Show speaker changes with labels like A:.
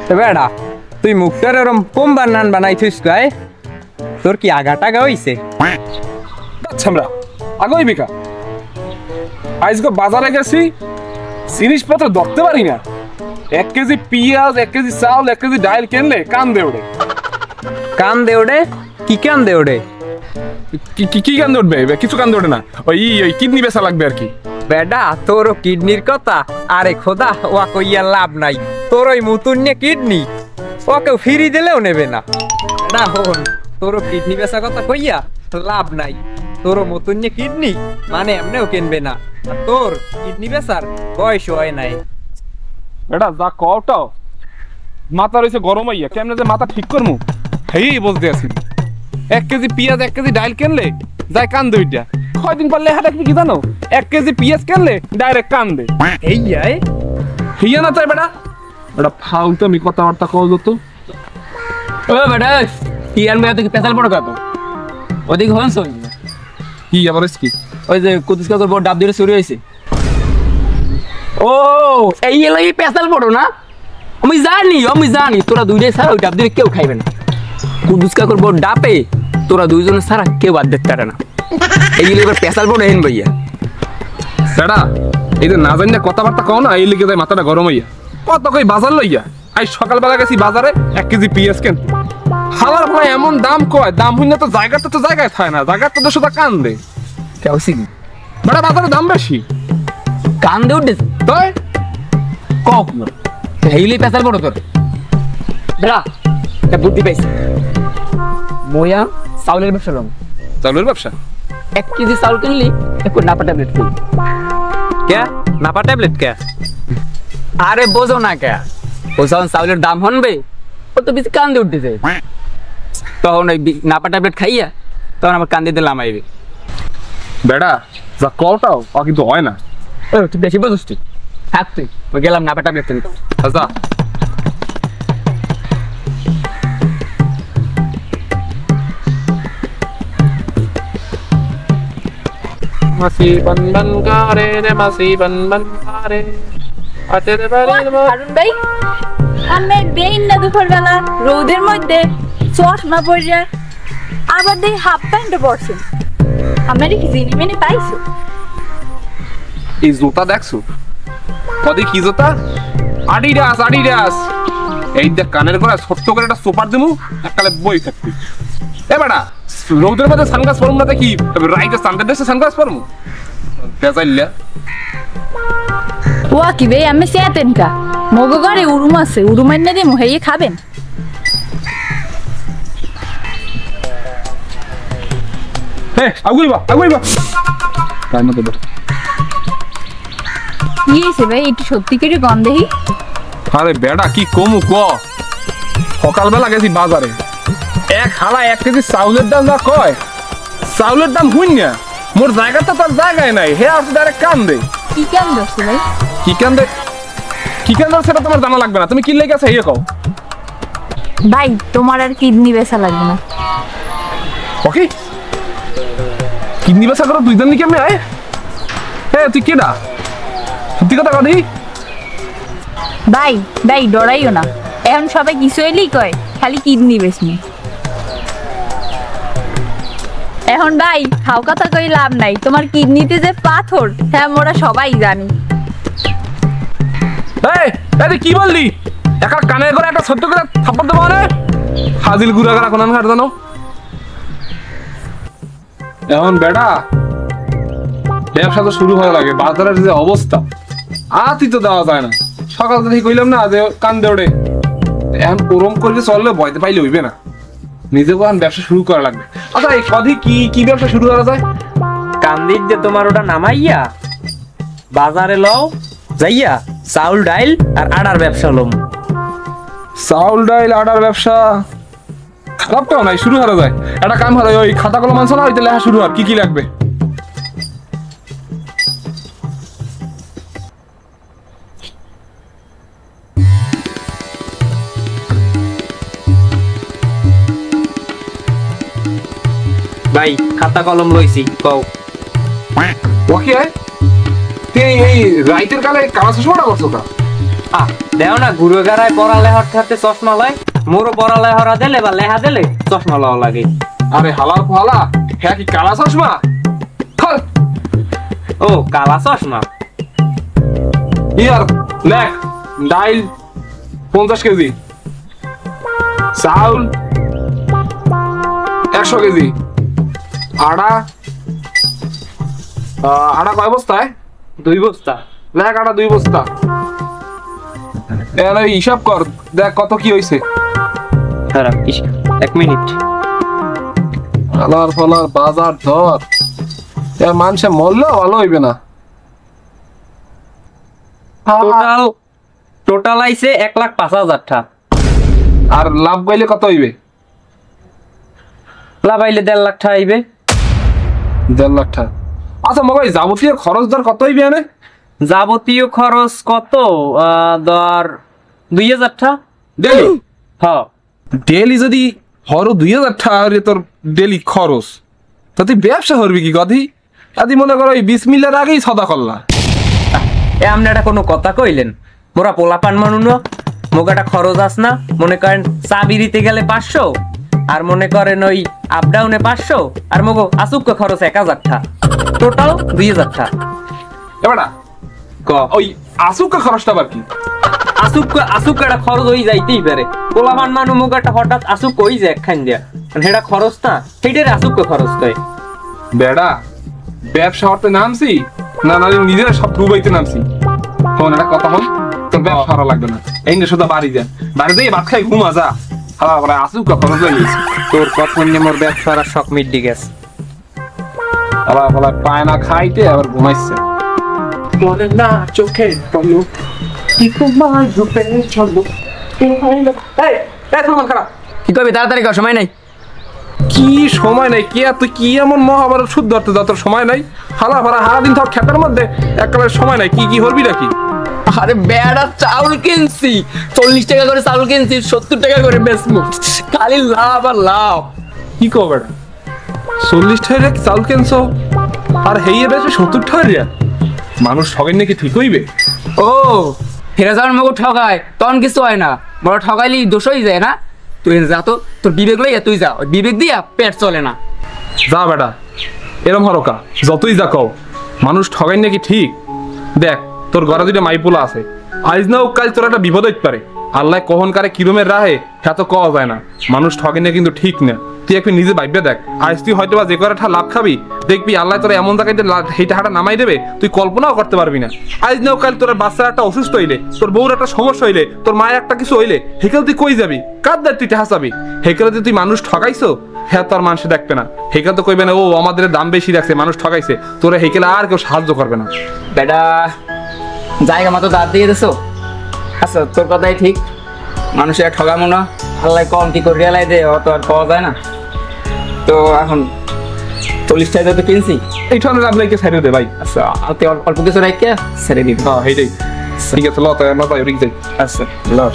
A: বেড়া তুই মুখটার ওরম কম বানান বানাইছিস গায়ে তোর কি আগা টাগা হইছে
B: ছামরা আগই বেকা আজকে বাজারে গেছি জিনিসপত্র ধরতে পারি না 1 কেজি পেঁয়াজ 1 কেজি চাউল 1 কেজি ডাল কিনলে কান দে ওড়ে
A: কি কান দে ওড়ে
B: কি কান দে উঠবে কিছু কান দে ওঠে না ওই কিডনি বেচা লাগবে আর কি
A: বেডা তোর কিডনির কথা আরে খোদা ওয়া কইয়া লাভ নাই তোর ওই মুতুন্যে কিডনি ওকে ফিরি দিলেও নেবে না বেডা হন তোর কিডনি বেচা কথা কইয়া লাভ নাই তোর মুতুন্যে কিডনি মানে এমনিও কিনবে না আর তোর কিডনি বেচার বয়স হয় নাই
B: এটা যা কওটাও মাথা রয়েছে গরম হইয়া কেমনে যে মাথা ঠিক করমু হেই বলতে আছি 1 কেজি পেঁয়াজ 1 কেজি ডাল কিনলে যাই কান দে ওইটা কয়দিন পর লেখা দেখবি কি জানো 1 কেজি পেঁয়াজ কিনলে ডাইরেক্ট কান দে হেইয়া না তাই বেটা বেটা ফালতু আমি কথাবার্তা কও যত
C: ও বেটা কি আনবে তুই পেছাল পড়ো কত ওদিকে হনছ
B: কি আবার কি
C: ওই যে কুতুস কাকুর বড় ডাব দিয়ে চুরি হইছে ও এই এলাই পেছাল পড়ো না আমি জানি তোরা দুইটাই ছাড়া ওই ডাব দিয়ে কেউ খাইবে না কুতুস কাকুর বড় ডাবে তোরা দুইজনে ছাড়া কেউ বাদ দিতে পারে না এই এবার পেছাল পড়ো হেন ভাইয়া
B: বেটা এই যে না জানি না কথাবার্তা কও না এই লিগে যায় মাথাটা গরম হইয়া কত কই বাজার লইয়া আজ সকালবেলা গেছি বাজারে 1 কেজি পেঁয়াজ কিনতে হালার ভাই এমন দাম কয় দাম হইনা তো জায়গায় থাকে না জায়গাতে তো শুধু কান দে
C: কেউ সিং
B: বেটা বাজারে দাম বেশি
C: কান দে উঠে
B: তাই
C: কক হেইলি পেছাল পড়ো তোর বেড়া এটা বুদ্ধি পাইছি ময়া চাউলের ব্যবসা রং
B: চাউলের ব্যবসা
C: 1 কেজি চাউল কিনলি একটু নাপা ট্যাবলেট কিন
A: কে নাপা ট্যাবলেট কে
C: আরে বোঝো না কে ও যখন চাউলের দাম হনবে ও তো বেশি কান্দে উঠতেছে তখন ওই নাপা ট্যাবলেট খাইয়া তখন আমার কান্দে দিলাম আইবে
B: বেটা যা কওটাও ও কিন্তু হয় না
C: ও তুই বেশি বুঝছিস তুই থাক তুই ওই গেলাম নাপা ট্যাবলেট কিনতে
B: আচ্ছা মাসি বন্ধন করে রে মাসি বন্ধন করে আতেরে বাড়ি
D: হারুন ভাই আমি বেইন না দুপুরবেলা রোদের মধ্যে চশমা পরে আবার দেখি হাফ প্যান্ট পরছেন আমার কি জিনি মেনে পাইছো
B: এই জুতা দেখছো কদি কি জুতা আডিডাস এই দেখ কানের গলা ছোট্ট করে একটা সুপার দিমু এককালে বই থাকবি এ বেটা রোদের মধ্যে সানগ্লাস পরমু না দেখি রাইতে সানডে দেশে সানগ্লাস পরমু বেজাইল্লা
D: ওয়া কি বে আমি সেতেন কা মগো ঘরে উরুম আছে উরুম এনে দে মুহাইয়ে খাবেন
B: হে আগুইবা তাই মত বেটা
D: ইয়েছে ভাই একটু সত্যি করে গন্ধেই
B: আরে বেটা কি কমু ক সকালবেলা গেছি বাজারে এক হালা 1 কেজি চাউলের দাম যা কয় চাউলের দাম হইন না মোর জায়গাটা তার জায়গায় নাই হে আর ডাইরেক্ট কান দে
D: কি কেন দছে ভাই
B: কি কান দে সেটা তোমার জানা লাগবে না তুমি কি লেগে আছে কও
D: ভাই তোমার আর কিডনি বেচা লাগবে না
B: ওকে কিডনি বেচা করো দুইজন নি কেমনে আয় হে তুই কেডা সত্যি কথা কদি
D: ভাই ডরাইও না এখন সবাই কিছু এলেই কয় খালি কিডনি বেচনি এখন ভাই হাও কথা কই লাভ নাই তোমার কিডনিতে যে পাথর হ্যাঁ মোরা সবাই জানি
B: এই আরে কি বললি একা কানে করে একটা ছোট্ট করে থাপ্পড় দেবো না হাজিল গুড়াগাড়া কোন ঘাট জানো এখন বেটা ব্যবসা তো শুরু হয়ে লাগে বাজারের যে অবস্থা আতি তো দেওয়া যায় না সকাল থেকে কইলাম না যে কান দে ওড়ে এখন ওরম করলে চললে ভয়তে পাইলে হইবে না নিজেকে এখন ব্যবসা শুরু করা লাগবে আচ্ছা এই কদি কি ব্যবসা শুরু করা যায়
A: কান্দির যে তোমার ওটা নামাইয়া বাজারে লও যাইয়া চাউল ডাইল আর আড়ার ব্যবসা লম
B: চাউল ডাইল আটার ব্যবসা খারাপ তো নাই শুরু করা যায় একটা কাম হয় ওই খাতা কলম আনছো না ওইতে লেখা শুরু হয় কি লাগবে
A: ভাই খাতা কলম লইছি কও
B: ওকে এই রাইতের কালে কাজ শোনা করছো কা
A: দেও না গুরু গারায় পড়ালেখার খাতে চশমা লয়, মোরও পড়ালেখা দিলে বা লেহা দিলে চশমা লওয়া লাগে।
B: আরে হালার ফালা, হ্যাঁ কি কালা চশমা?
A: ও কালা চশমা।
B: ইয়ার লেখ ডাইল 50 কেজি, চাউল 100 কেজি, আড়া কয় বস্তায়?
A: 2 বস্তা।
B: লেখ আড়া 2 বস্তা। এর হিসাব কর, দেখ কত কি হইছে।
A: খারাপ 1 মিনিট।
B: আলার ফলার বাজার ধর, এ মানুষে মরলেও ভালো হইবে না।
A: টোটাল আইছে 1,05,000 টাকা।
B: আর লাভ পাইলে কত হইবে?
A: লাভ আইলে 1.5 লাখ টাকা আইবে।
B: 1.5 লাখ টাকা। আচ্ছা মগাই যাবতীয় খরচ দর কত হইবে এনে?
A: যাবতীয় খরচ কত? ধর 2,000 টাকা
B: ডেলি।
A: হ্যাঁ
B: ডেলি যদি হরো 2,000 টাকা হলে তোর ডেলি খরচ, তা তুই ব্যবসা করবি কি গদি? আদি মনে করো এই 20 মিলের আগেই সদা করলা।
A: এ আপনি এটা কোনো কথা কইলেন? মোরা পোলাপান মানুষ না, মোগাটা খরচ আস না। মনে করেন চাবি দিতে গেলে 500, আর মনে করেন ওই আপ ডাউনে 500, আর মগো আসুক খরচ 1,000 টাকা, টোটাল 2,000 টাকা।
B: এবারে ওই আসুকা খরচটা আবার কি?
A: আসুক একটা খরচ হয়ে যাইতেই পারে। পোলাপান মানুষ মোগাটা হঠাৎ আসুক হয়ে যায় একখান দিয়া, সেটা খরচ না, সেইটারে আসুক খরচ কয়।
B: বেড়া ব্যবসা করতে নামছি না, না নিজেরা সব ডুবাইতে নামছি। শোন একটা কথা হল, তোর ব্যবসা করা লাগবে না, এই না শুধু বাড়ি যা, বাড়ি যেয়ে ভাত খাই ঘুমা যা। হালা করে আসুক খরচ হয়ে গেছে।
A: তোর কথা নিয়ে মোর ব্যবসার শখ মিটে গেছে।
B: হালা বলা পায় না খাইতে আবার ঘুমাইছে।
C: বলে না চোখে পড়লো কি তোমার রূপে চলো। কি করবি তাড়াতাড়ি কর, সময় নাই।
B: কি সময় নাই? কে তুই কি এমন মহাভারত শুদ্ধ ধরতে যা, তোর সময় নাই? হালা ভাড়া সারাদিন তোর খেতের মধ্যে একেবারে সময় নাই। কি কি হরবি নাকি?
C: আরে বেড়া চাউল কিনছি, 40 টাকা করে চাউল কিনছি, 70 টাকা করে বেচমু, খালি লাভ আর লাভ।
B: কি কো বেড়া 40 টাকা চাউল কিনছো আর হেইয়ে বেচবে 70 টাকা? মানুষ ঠগেন নাকি ঠিক হইবে?
C: ও ফেরা যাওয়ার মগো ঠকায়, তখন কিছু হয় না, বড় ঠকাইলি দোষ হয়ে যায় না। তুই যা তো, তোর বিবেক লইয়া তুই যা, ওই বিবেক দিয়া পেট চলে না।
B: যা বেটা এরম হরকা, যতই যা কও মানুষ ঠগাই নাকি ঠিক। দেখ তোর ঘরে দুইটা মাইপুলা আছে, আজ না কাল তোর একটা বিপদ হইতে পারে। আল্লাহ কখন কারে কিরমের রাহে তা তো কওয়া যায় না। মানুষ ঠগে না কিন্তু ঠিক না। তুই একটু নিজে ভাববে দেখ, আজ তুই হয়তো বা যে কয়টা লাভ খাবি, দেখবি আল্লাহ তোর এমন জায়গায় সেই টাকাটা নামাই দেবে তুই কল্পনাও করতে পারবি না। আজ নাও কাল তোর বাচ্চার একটা অসুস্থ হইলে, তোর বউর একটা সমস্যা হইলে, তোর মায়ের একটা কিছু হইলে, হেকেল তুই কই যাবি? কার দ্বার তুই টাকা চাবি? হেকেলে তুই মানুষ ঠগাইছো, হ্যাঁ তোর মানুষে দেখবে না। হেকেল তো কইবে না ও আমাদের দাম বেশি রাখছে, মানুষ ঠগাইছে, তোরা হেকেলে আর কেউ সাহায্য করবে না।
C: বেটা জায়গা মতো দাঁত দিয়ে দেছো। আচ্ছা তোর কথাই ঠিক, মানুষের ঠগামো না, আল্লাহ কম কি করে রেলাই দে, অত আর পাওয়া যায় না। তো এখন 40 টাকা তো কিনছি,
B: এইটা আমরা আপনাকে ছেড়ে দে ভাই।
C: আচ্ছা অল্প কিছু রাখতে ছেড়ে দিবি।
B: হ্যাঁ সেইটাই ঠিক আছে, লত মাথায় রিক যাই।
C: আচ্ছা লট।